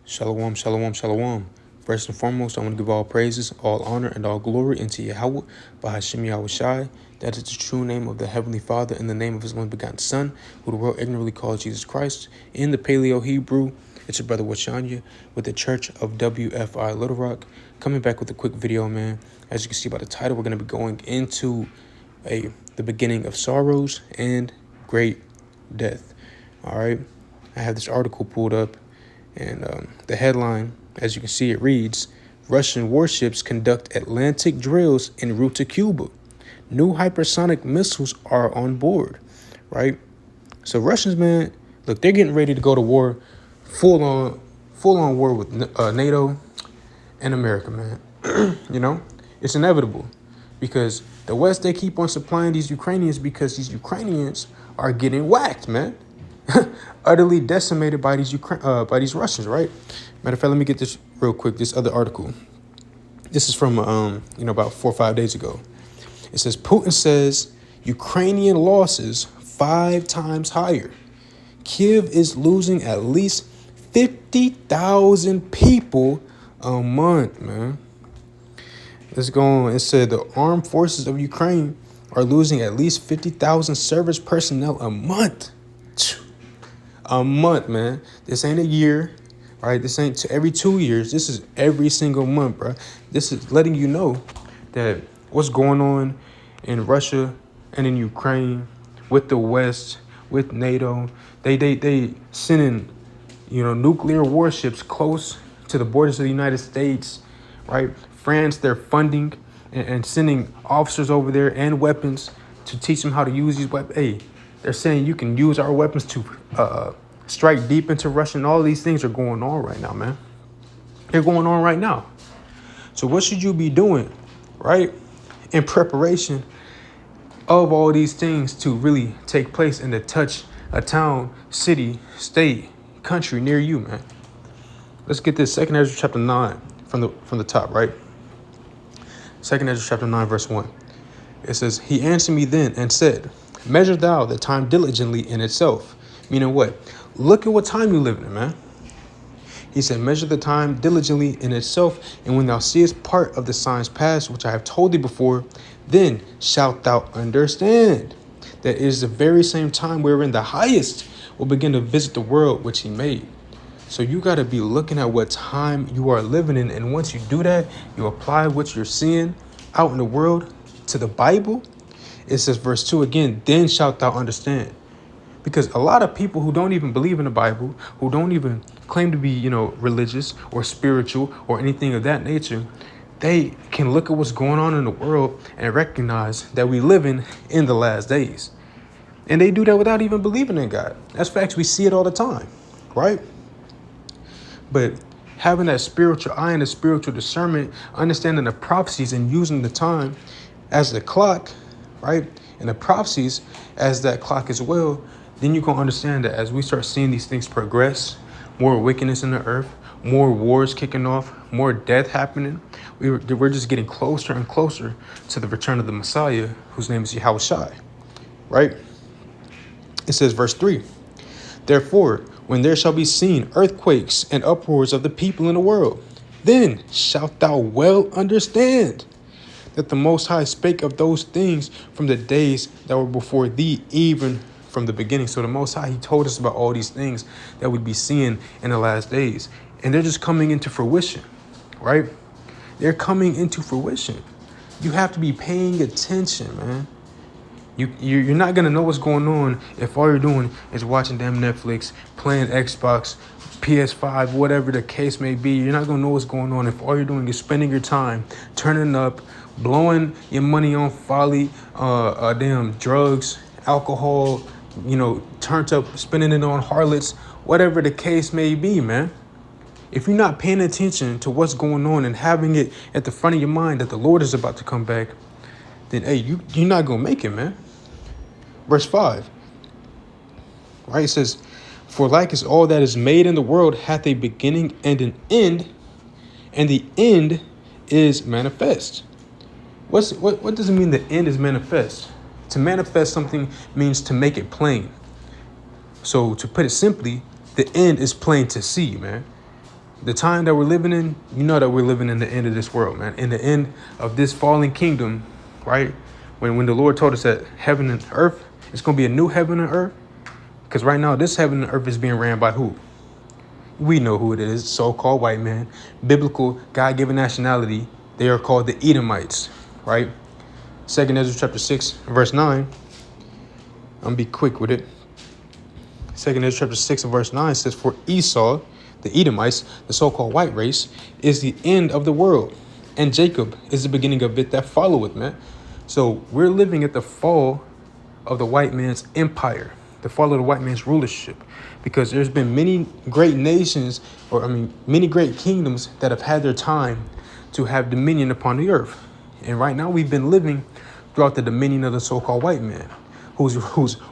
Shalom, shalom, shalom. First and foremost, I want to give all praises, all honor, and all glory unto Yahweh, Bahashim Yahweh Shai. That is the true name of the Heavenly Father, in the name of His only begotten Son, who the world ignorantly calls Jesus Christ. In the Paleo Hebrew, it's your brother Washanya with the Church of WFI Little Rock. Coming back with a quick video, man. As you can see by the title, we're going to be going into the beginning of sorrows and great death. All right. I have this article pulled up. And the headline, as you can see, it reads, Russian warships conduct Atlantic drills en route to Cuba. New hypersonic missiles are on board, right? So Russians, man, look, they're getting ready to go to war, full on war with NATO and America, man. You know, it's inevitable because the West, they keep on supplying these Ukrainians because these Ukrainians are getting whacked, man. Utterly decimated by these Russians, right? Matter of fact, let me get this real quick. This other article. This is from about 4 or 5 days ago. It says Putin says Ukrainian losses 5 times higher. Kiev is losing at least 50,000 people a month, man. Let's go on. It said the armed forces of Ukraine are losing at least 50,000 service personnel a month. A month, man. This ain't a year, right? This ain't every 2 years. This is every single month, bro. This is letting you know that what's going on in Russia and in Ukraine with the West, with NATO. They sending, nuclear warships close to the borders of the United States, right? France, they're funding and sending officers over there and weapons to teach them how to use these weapons. Hey, they're saying you can use our weapons to strike deep into Russia, and all these things are going on right now, man. They're going on right now. So what should you be doing, right, in preparation of all these things to really take place and to touch a town, city, state, country near you, man? Let's get this. 2 Ezra chapter 9 from the top, right? 2 Ezra chapter 9, verse 1. It says, He answered me then and said, Measure thou the time diligently in itself. Meaning what? Look at what time you live in, man. He said, Measure the time diligently in itself, and when thou seest part of the signs past, which I have told thee before, then shalt thou understand that it is the very same time wherein the highest will begin to visit the world which he made. So you got to be looking at what time you are living in. And once you do that, you apply what you're seeing out in the world to the Bible. It says, verse 2 again, then shalt thou understand. Because a lot of people who don't even believe in the Bible, who don't even claim to be, religious or spiritual or anything of that nature, they can look at what's going on in the world and recognize that we living in the last days. And they do that without even believing in God. That's facts. We see it all the time, right? But having that spiritual eye and the spiritual discernment, understanding the prophecies and using the time as the clock, right? And the prophecies as that clock as well, then you're going to understand that as we start seeing these things progress, more wickedness in the earth, more wars kicking off, more death happening, we're just getting closer and closer to the return of the Messiah, whose name is Yahweh Shai, right? It says, verse 3, Therefore, when there shall be seen earthquakes and uproars of the people in the world, then shalt thou well understand that the Most High spake of those things from the days that were before thee, even from the beginning. So the Most High, he told us about all these things that we'd be seeing in the last days. And they're just coming into fruition, right? They're coming into fruition. You have to be paying attention, man. You're not going to know what's going on if all you're doing is watching damn Netflix, playing Xbox, PS5, whatever the case may be. You're not going to know what's going on if all you're doing is spending your time, turning up, blowing your money on folly, damn drugs, alcohol, turned up, spending it on harlots, whatever the case may be, man. If you're not paying attention to what's going on and having it at the front of your mind that the Lord is about to come back, then, hey, you're not going to make it, man. Verse 5, right? It says, For like as all that is made in the world hath a beginning and an end, and the end is manifest. What does it mean the end is manifest? To manifest something means to make it plain. So to put it simply, the end is plain to see, man. the time that we're living in, you know that we're living in the end of this world, man. In the end of this fallen kingdom, right? When the Lord told us that heaven and earth, it's going to be a new heaven and earth. Because right now, this heaven and earth is being ran by who? We know who it is, so-called white man, biblical, God-given nationality. They are called the Edomites, right? 2nd Ezra chapter 6, verse 9. I'm going to be quick with it. 2nd Ezra chapter 6 and verse 9 says, for Esau, the Edomites, the so-called white race, is the end of the world, and Jacob is the beginning of it that followeth, man. So we're living at the fall of the white man's empire, the fall of the white man's rulership, because there's been many great nations, many great kingdoms that have had their time to have dominion upon the earth. And right now we've been living throughout the dominion of the so-called white man, who's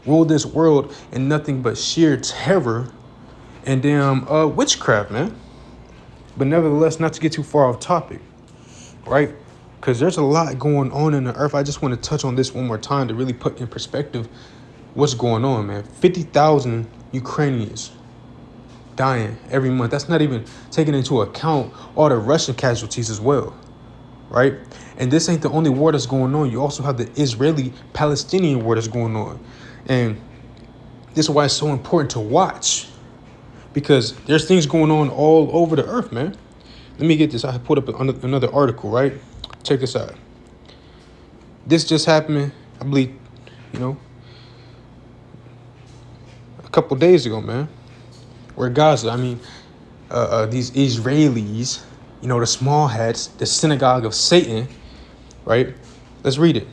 ruled this world in nothing but sheer terror and damn witchcraft, man. But nevertheless, not to get too far off topic, right? Because there's a lot going on in the earth. I just want to touch on this one more time to really put in perspective what's going on, man. 50,000 Ukrainians dying every month. That's not even taking into account all the Russian casualties as well, right? And this ain't the only war that's going on. You also have the Israeli-Palestinian war that's going on. And this is why it's so important to watch, because there's things going on all over the earth, man. Let me get this. I put up another article, right? Check this out. This just happened, I believe, a couple days ago, man. Where Gaza, these Israelis, the small hats, the synagogue of Satan, right? Let's read it.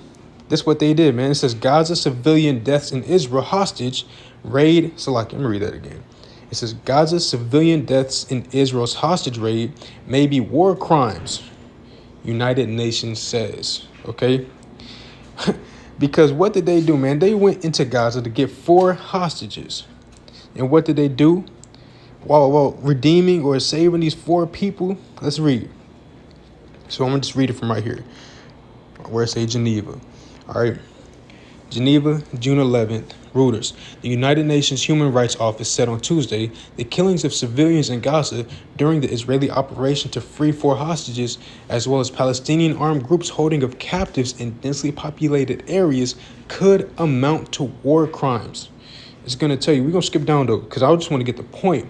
This is what they did, man. It says Gaza civilian deaths in Israel hostage raid. Let me read that again. It says Gaza civilian deaths in Israel's hostage raid may be war crimes, United Nations says. Okay? Because what did they do, man? They went into Gaza to get 4 hostages. And what did they do? While redeeming or saving these 4 people, let's read. So I'm going to just read it from right here, where it says Geneva. All right. Geneva, June 11th, Reuters. The United Nations Human Rights Office said on Tuesday the killings of civilians in Gaza during the Israeli operation to free 4 hostages, as well as Palestinian armed groups holding of captives in densely populated areas, could amount to war crimes. It's going to tell you, we're going to skip down though, because I just want to get the point.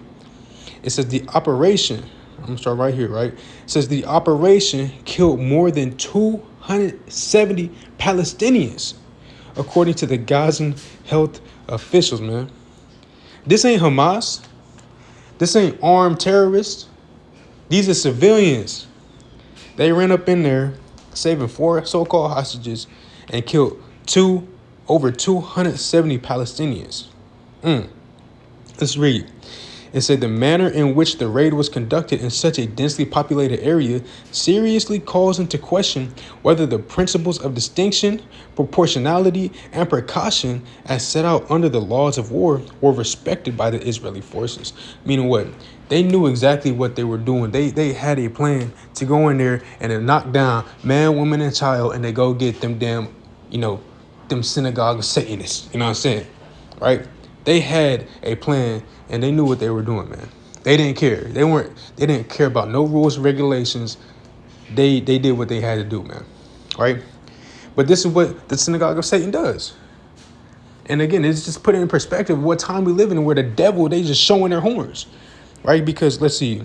It says the operation, I'm going to start right here, right? It says the operation killed more than 270 Palestinians, according to the Gazan health officials, man. This ain't Hamas. This ain't armed terrorists. These are civilians. They ran up in there, saving 4 so-called hostages, and killed over 270 Palestinians. Let's read. It said the manner in which the raid was conducted in such a densely populated area seriously calls into question whether the principles of distinction, proportionality, and precaution as set out under the laws of war were respected by the Israeli forces. Meaning what? They knew exactly what they were doing. They had a plan to go in there and to knock down man, woman, and child, and they go get them damn, them synagogue of Satanists. You know what I'm saying? Right? They had a plan and they knew what they were doing, man. They didn't care. They didn't care about no rules and regulations. They did what they had to do, man. Right? But this is what the synagogue of Satan does. And again, it's just put it in perspective of what time we live in, where the devil, they just showing their horns. Right? Because let's see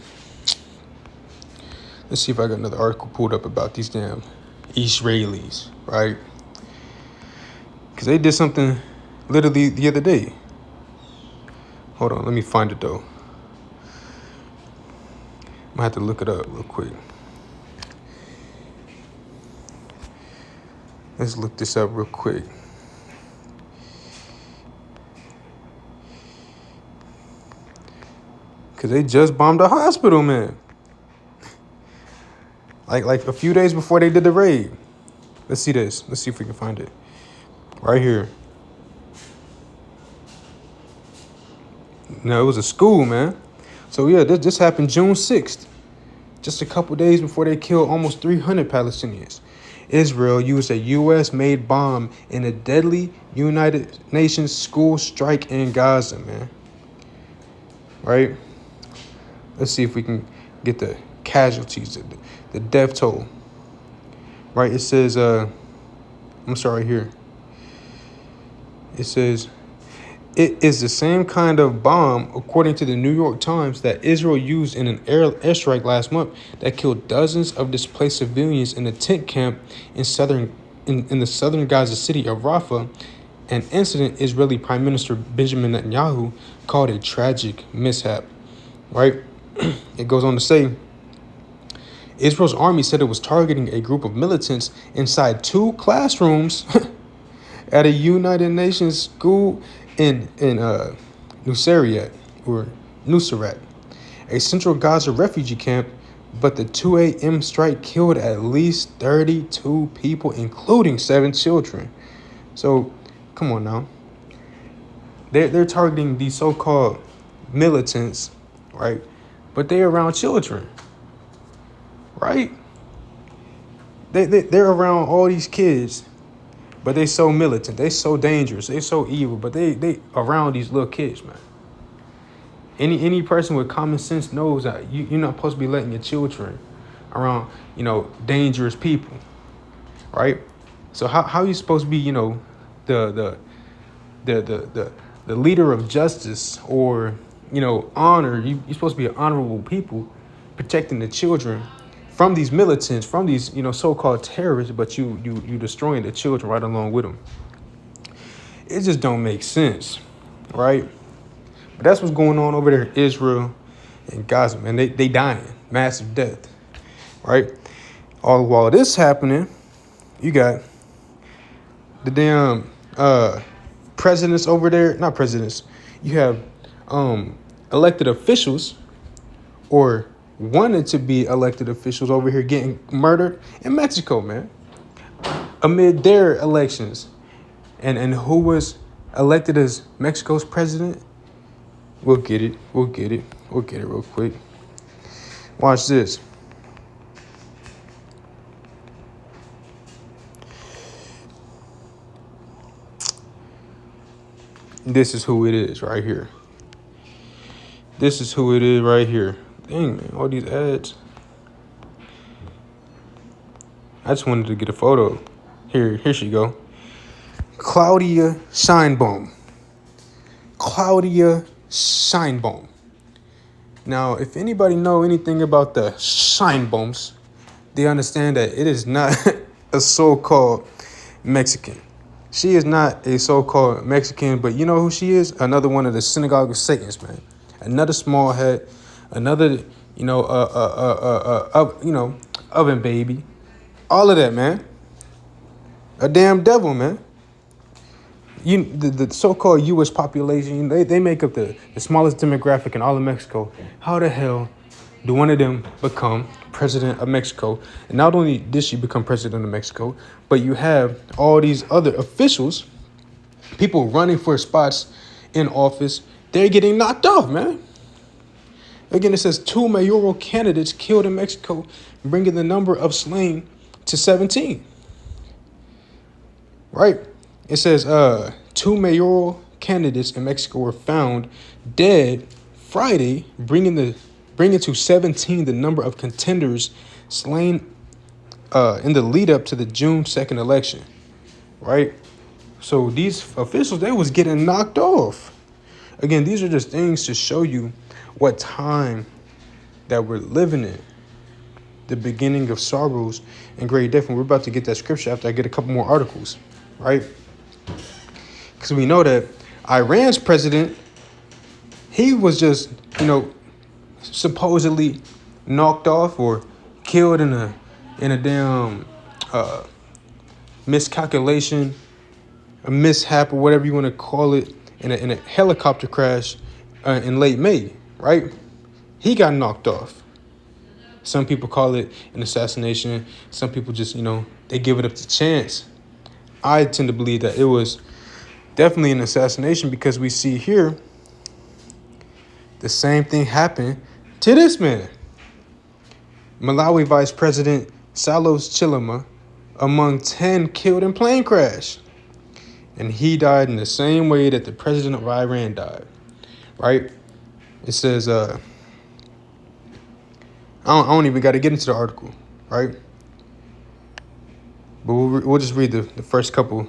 if I got another article pulled up about these damn Israelis, right? Because they did something literally the other day. Hold on, let me find it though. I have to look it up real quick. Let's look this up real quick. Because they just bombed a hospital, man. Like a few days before they did the raid. Let's see this. Let's see if we can find it. Right here. No, it was a school, man. So yeah, this happened June 6th. Just a couple days before they killed almost 300 Palestinians. Israel used a U.S.-made bomb in a deadly United Nations school strike in Gaza, man. Right? Let's see if we can get the casualties, the death toll. Right? It says, I'm sorry here. It says, it is the same kind of bomb, according to the New York Times, that Israel used in an airstrike last month that killed dozens of displaced civilians in a tent camp in the southern Gaza city of Rafah, an incident Israeli Prime Minister Benjamin Netanyahu called a tragic mishap. Right? It goes on to say, Israel's army said it was targeting a group of militants inside 2 classrooms at a United Nations school in Nuseirat, a central Gaza refugee camp, but the 2 a.m. strike killed at least 32 people, including 7 children. So, come on now. They're targeting these so-called militants, right? But they're around children, right? They're around all these kids. But they so militant, they so dangerous, they so evil, but they around these little kids, man. Any person with common sense knows that you're not supposed to be letting your children around, dangerous people, right? So how are you supposed to be, the leader of justice or, honor? You're supposed to be an honorable people protecting the children from these militants, from these, so-called terrorists, but you destroying the children right along with them. It just don't make sense, right? But that's what's going on over there in Israel and Gaza, man. They dying, massive death, right? All while this happening, you got the damn presidents over there, not presidents. You have elected officials or wanted to be elected officials over here getting murdered in Mexico, man, amid their elections. And who was elected as Mexico's president? We'll get it real quick. Watch this. This is who it is right here. This is who it is right here. Dang, man, all these ads. I just wanted to get a photo. Here she go. Claudia Sheinbaum. Now, if anybody know anything about the Sheinbaums, they understand that it is not a so-called Mexican. She is not a so-called Mexican, but you know who she is? Another one of the synagogue of Satans, man. Another small head, another, oven baby. All of that, man. A damn devil, man. The so-called U.S. population, they make up the smallest demographic in all of Mexico. How the hell do one of them become president of Mexico? And not only did she become president of Mexico, but you have all these other officials, people running for spots in office. They're getting knocked off, man. Again, it says 2 mayoral candidates killed in Mexico, bringing the number of slain to 17. Right? It says 2 mayoral candidates in Mexico were found dead Friday, bringing to 17 the number of contenders slain in the lead up to the June 2nd election. Right? So these officials, they was getting knocked off. Again, these are just things to show you what time that we're living in. The beginning of sorrows and great death. And we're about to get that scripture after I get a couple more articles, right? Because we know that Iran's president, he was just, supposedly knocked off or killed in a damn miscalculation, a mishap, or whatever you want to call it, in a helicopter crash in late May, right? He got knocked off. Some people call it an assassination. Some people just, they give it up to chance. I tend to believe that it was definitely an assassination because we see here the same thing happened to this man. Malawi Vice President Salos Chilima among 10 killed in plane crash. And he died in the same way that the president of Iran died, right? It says, I don't even got to get into the article, right? But we'll just read the first couple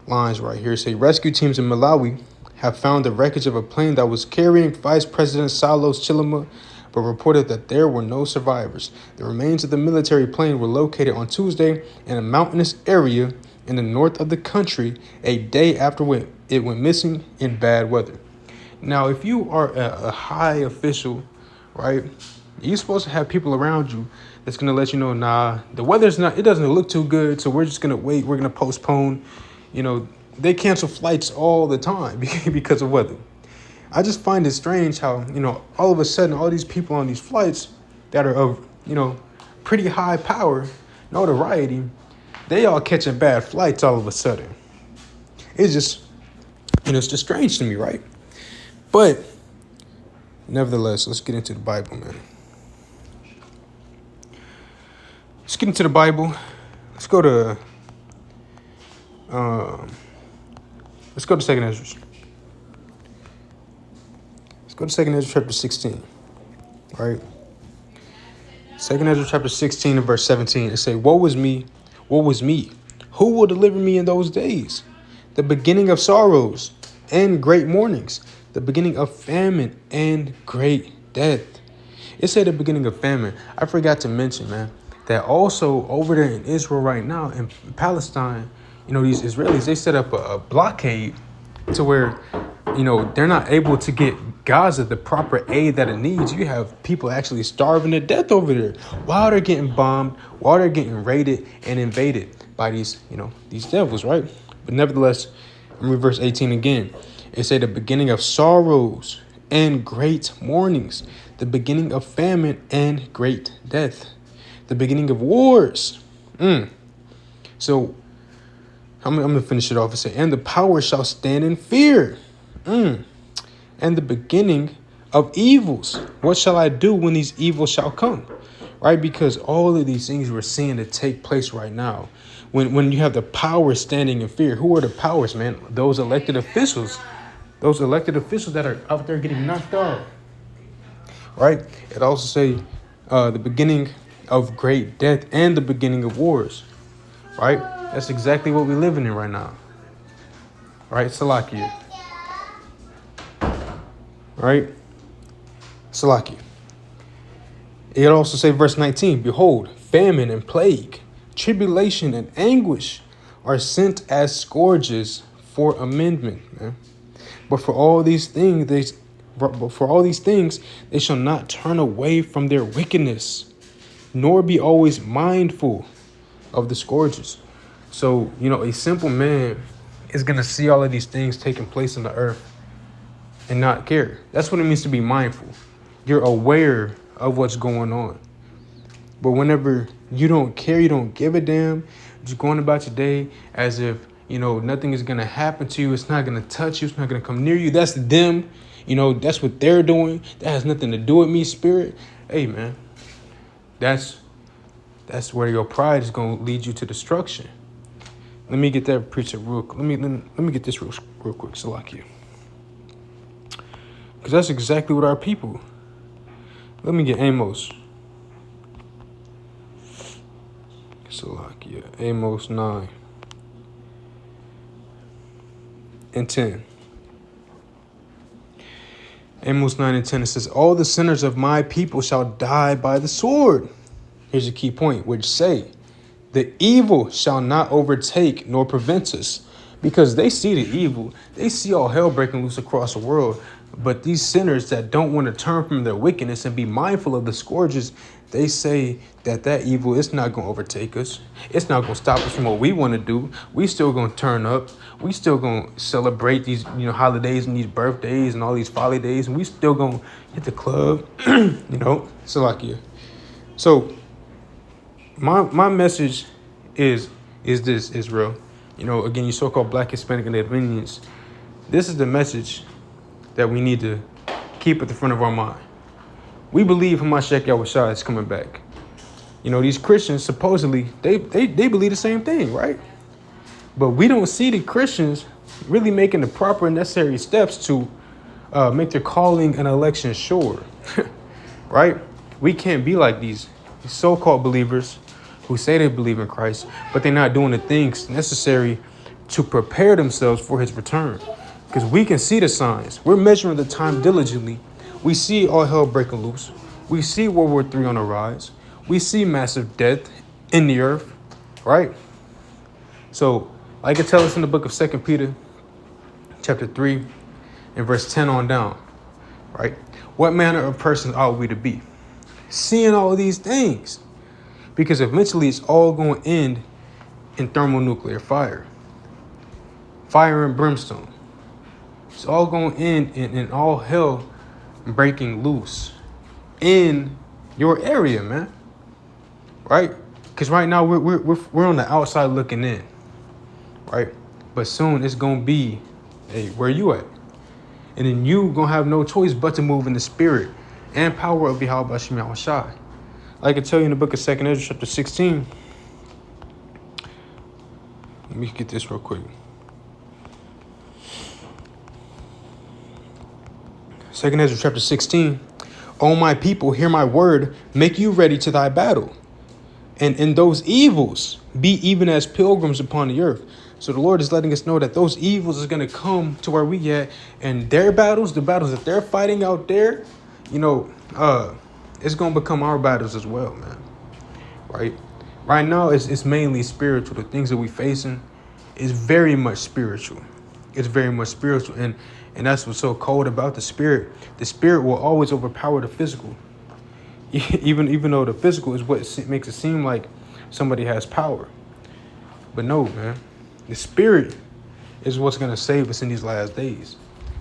lines right here. Say, rescue teams in Malawi have found the wreckage of a plane that was carrying Vice President Saulos Chilima, but reported that there were no survivors. The remains of the military plane were located on Tuesday in a mountainous area in the north of the country, a day after it went missing in bad weather. Now, if you are a high official, right, you're supposed to have people around you that's going to let you know, nah, the weather's not, it doesn't look too good, so we're just going to wait, we're going to postpone. You know, they cancel flights all the time because of weather. I just find it strange how, you know, all of a sudden, all these people on these flights that are of, you know, pretty high power, notoriety, they all catching bad flights all of a sudden. It's just, you know, it's just strange to me, right? But nevertheless, let's get into the Bible, man. Let's get into the Bible. Let's go to 2nd Ezra. Let's go to 2nd Ezra chapter 16, right? 2nd Ezra chapter 16 and verse 17. It say, woe is me, who will deliver me in those days? The beginning of sorrows and great mournings, the beginning of famine and great death. It said the beginning of famine. I forgot to mention, man, that also over there in Israel right now, in Palestine, you know, these Israelis, they set up a blockade to where, you know, they're not able to get Gaza the proper aid that it needs. You have people actually starving to death over there while they're getting bombed, while they're getting raided and invaded by these, you know, these devils, right? But nevertheless, I'm read verse 18 again. It say the beginning of sorrows and great mournings, the beginning of famine and great death, the beginning of wars. So I'm going to finish it off and say, and the power shall stand in fear. And the beginning of evils. What shall I do when these evils shall come? Right? Because all of these things we're seeing to take place right now. When you have the power standing in fear, who are the powers, man? Those elected officials. Those elected officials that are out there getting knocked off. Right? It also say the beginning of great death and the beginning of wars. Right? That's exactly what we're living in right now. Right? Salakia. Right? Salakia. It also say verse 19, behold, famine and plague, tribulation and anguish are sent as scourges for amendment, man. But for all these things, they shall not turn away from their wickedness, nor be always mindful of the scourges. So, you know, a simple man is going to see all of these things taking place on the earth and not care. That's what it means to be mindful. You're aware of what's going on. But whenever you don't care, you don't give a damn, just going about your day as if, you know, nothing is going to happen to you. It's not going to touch you. It's not going to come near you. That's them. You know, that's what they're doing. That has nothing to do with me, spirit. Hey, man, that's where your pride is going to lead you to destruction. Let me get that preacher real quick. Let me get this real quick, Salakia. Because that's exactly what our people. Let me get Amos. Salakia. Amos 9 and 10. Amos 9 and 10, it says, all the sinners of my people shall die by the sword. Here's a key point, which say, the evil shall not overtake nor prevent us. Because they see the evil. They see all hell breaking loose across the world. But these sinners that don't want to turn from their wickedness and be mindful of the scourges, they say that evil is not going to overtake us. It's not going to stop us from what we want to do. We still going to turn up. We still going to celebrate these, you know, holidays and these birthdays and all these folly days. And we still going to hit the club, you know, Salakia. So my message is this, Israel. You know, again, you so-called Black, Hispanic, and Native Indians. This is the message that we need to keep at the front of our mind. We believe Hamashiach Yahushua is coming back. You know, these Christians, supposedly, they believe the same thing, right? But we don't see the Christians really making the proper and necessary steps to make their calling and election sure, right? We can't be like these so-called believers who say they believe in Christ, but they're not doing the things necessary to prepare themselves for his return. Because we can see the signs. We're measuring the time diligently. We see all hell breaking loose. We see World War III on the rise. We see massive death in the earth, right? So, like it tells us in the book of 2 Peter, chapter 3, and verse 10 on down, right? What manner of persons ought we to be? Seeing all of these things. Because eventually it's all going to end in thermonuclear fire. Fire and brimstone. It's all going to end in all hell breaking loose in your area, man. Right? Because right now we're on the outside looking in. Right? But soon it's going to be, hey, where you at? And then you going to have no choice but to move in the spirit and power of Yahweh Shem Yahushai. Like I tell you in the book of 2 Ezra chapter 16. Let me get this real quick. 2 Ezra chapter 16. O my people, hear my word, make you ready to thy battle. And in those evils, be even as pilgrims upon the earth. So the Lord is letting us know that those evils is going to come to where we at. And their battles, the battles that they're fighting out there, it's going to become our battles as well, man. Right? Right now, it's mainly spiritual. The things that we're facing is very much spiritual. It's very much spiritual. And that's what's so cold about the spirit. The spirit will always overpower the physical. Even though the physical is what makes it seem like somebody has power. But no, man. The spirit is what's going to save us in these last days.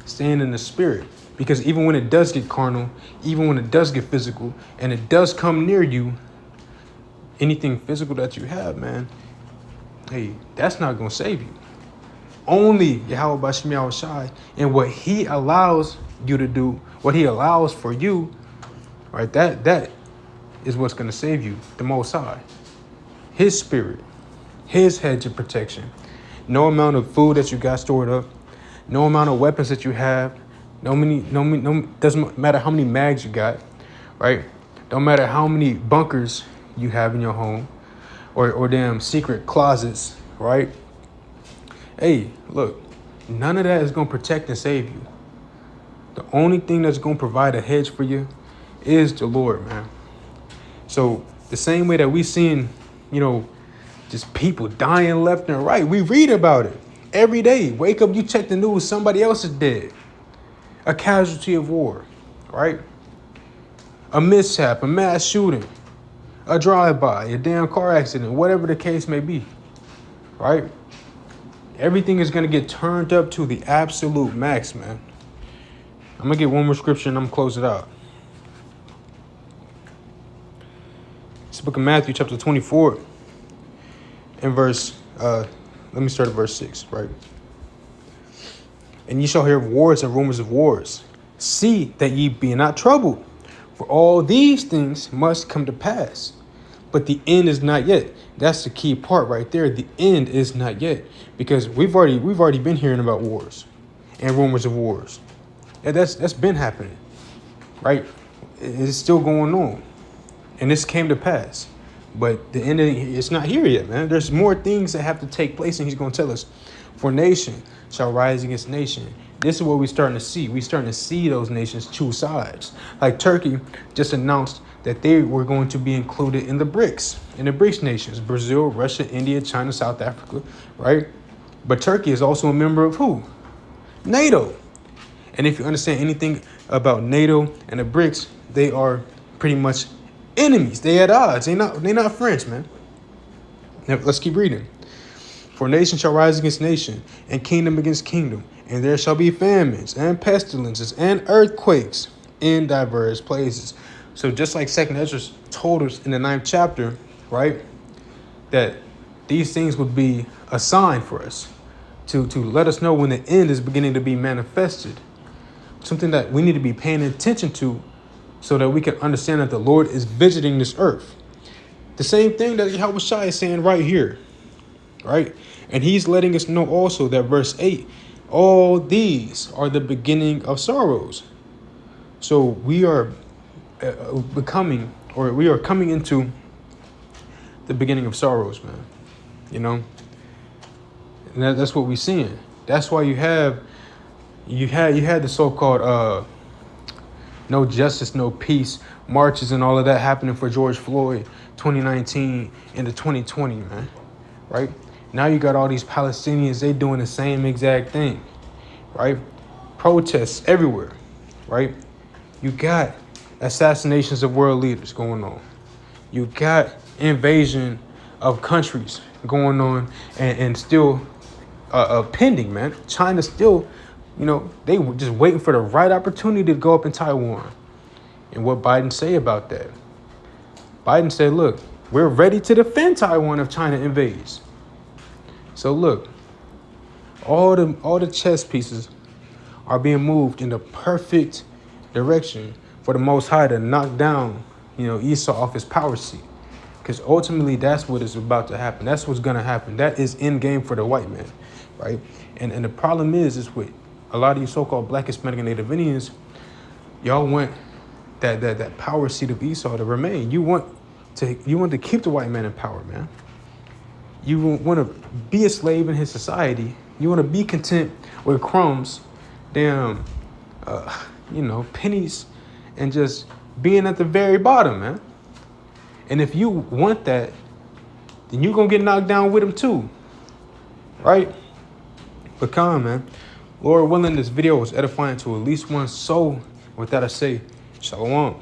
Staying in the spirit. Because even when it does get carnal, even when it does get physical, and it does come near you, anything physical that you have, man, hey, that's not going to save you. Only Yahweh B'Shem Yahushai and what he allows you to do, what he allows for you, right, that is what's going to save you, the Most High. His spirit, his hedge of protection. No amount of food that you got stored up, no amount of weapons that you have, no doesn't matter how many mags you got, right? Don't matter how many bunkers you have in your home or damn secret closets, right? Hey, look, none of that is going to protect and save you. The only thing that's going to provide a hedge for you is the Lord, man. So the same way that we seen, just people dying left and right, we read about it every day. Wake up, you check the news, somebody else is dead. A casualty of war, right? A mishap, a mass shooting, a drive-by, a damn car accident, whatever the case may be, right? Everything is going to get turned up to the absolute max, man. I'm going to get one more scripture and I'm going to close it out. It's the book of Matthew, chapter 24, and let me start at verse 6, right? And ye shall hear of wars and rumors of wars. See that ye be not troubled, for all these things must come to pass. But the end is not yet. That's the key part right there. The end is not yet. Because we've already been hearing about wars and rumors of wars. And that's been happening. Right? It's still going on. And this came to pass. But the end it's not here yet, man. There's more things that have to take place, and he's going to tell us. For nation shall rise against nation. This is what we're starting to see. We're starting to see those nations choose sides. Like Turkey just announced that they were going to be included in the BRICS, in the BRICS nations, Brazil, Russia, India, China, South Africa, right? But Turkey is also a member of who? NATO. And if you understand anything about NATO and the BRICS, they are pretty much enemies. They at odds. They're not friends, man. Now, let's keep reading. For nation shall rise against nation, and kingdom against kingdom, and there shall be famines and pestilences and earthquakes in diverse places. So just like 2 Ezra told us in the 9th chapter, right, that these things would be a sign for us to let us know when the end is beginning to be manifested. Something that we need to be paying attention to so that we can understand that the Lord is visiting this earth. The same thing that Yahweh Shai is saying right here, right? And he's letting us know also that verse 8, all these are the beginning of sorrows. So we are becoming, or we are coming into the beginning of sorrows, man. You know, and that's what we're seeing. That's why you had the so-called no justice, no peace marches and all of that happening for George Floyd 2019 into 2020, man. Right? Now you got all these Palestinians, they doing the same exact thing, right? Protests everywhere, right? You got assassinations of world leaders going on. You got invasion of countries going on and still pending, man. China still, they were just waiting for the right opportunity to go up in Taiwan. And what Biden say about that? Biden said, look, we're ready to defend Taiwan if China invades. So look, all the chess pieces are being moved in the perfect direction for the Most High to knock down, Esau off his power seat. Because ultimately, that's what is about to happen. That's what's going to happen. That is end game for the white man, right? And the problem is with a lot of you so-called Black, Hispanic, and Native Indians, y'all want that power seat of Esau to remain. You want to keep the white man in power, man. You want to be a slave in his society. You want to be content with crumbs, damn, pennies, and just being at the very bottom, man. And if you want that, then you're going to get knocked down with him too, right? But come on, man. Lord willing, this video was edifying to at least one soul. With that, I say, shalom.